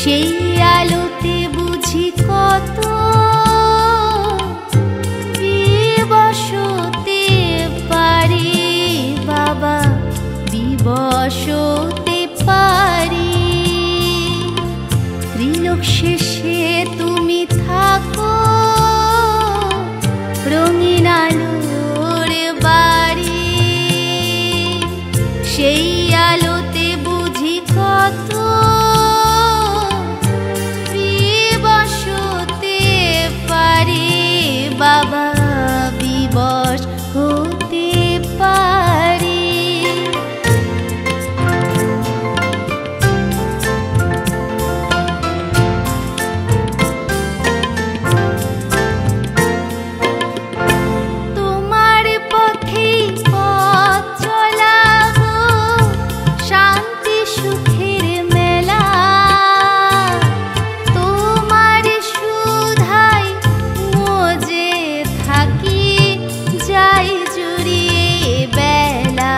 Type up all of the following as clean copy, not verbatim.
সেই আলোতে বুঝি কত বিবশতে পারি বাবা, বিবশতে পারি। ত্রিলোক শেষে তুমি থাকো রঙিন আলোর বাড়ি, সেই আলোতে বুঝি কত বিবশতে পারি বাবা, বিবশ হতে পারি। তোমার পথে পথ চলা গো, শান্তি সুখের মেলা। তোমার সুধাই মজে থাকি, যাই জুড়িয়ে বেলা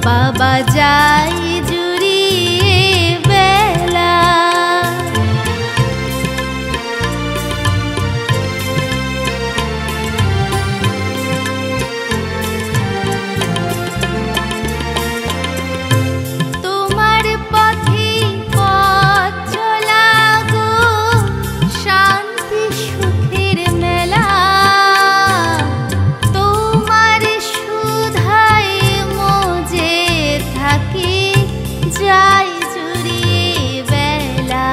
বাবা, যাই জুড়িয়ে বেলা। তোমার পথে পথ চলা গো, শান্তি সুখের মেলা। তোমার সুধাই মজে থাকি, যাই জুড়িয়ে বেলা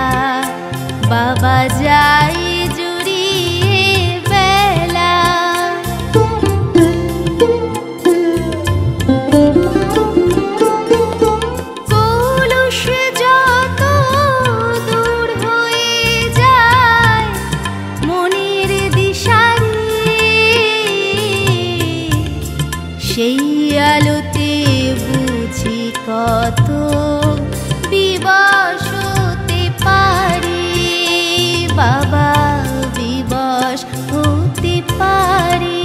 বাবা, যাই জুড়িয়ে বেলা। কলুষ যত দূর হয়ে যায় মনের দিশারি, সেই আলোতে বুঝি কত বিবশতে পারি বাবা, বিবশ হতে পারি।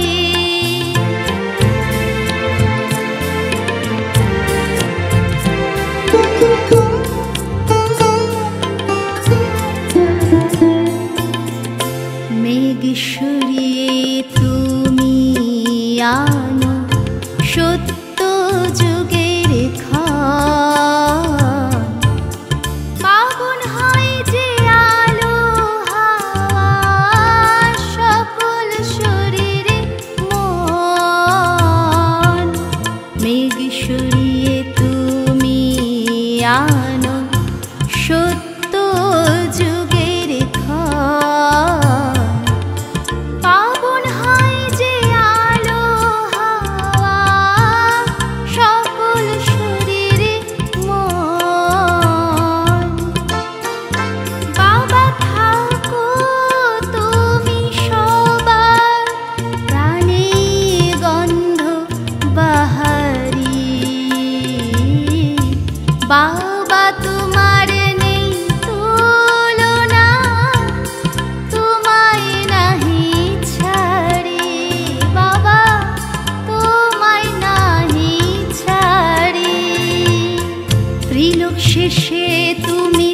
মেঘ সরিয়ে তুমি আনো সত্য যুগের ক্ষণ, পাবন হয় যে আলো হাওয়া সকল শরীরে মন। মেঘ সরিয়ে তুমি আনো সত্য যুগের ক্ষণ, পাবন হয় যে আলো হাওয়া সকল শরীরে মন। বাবা থাকো তুমি সবার প্রাণে গন্ধ বাহারি, বাবা তোমার নেই তুলনা, তোমায় নাহি ছাড়ি বাবা, তোমায় নাহি ছাড়ি। ত্রিলোক শেষে তুমি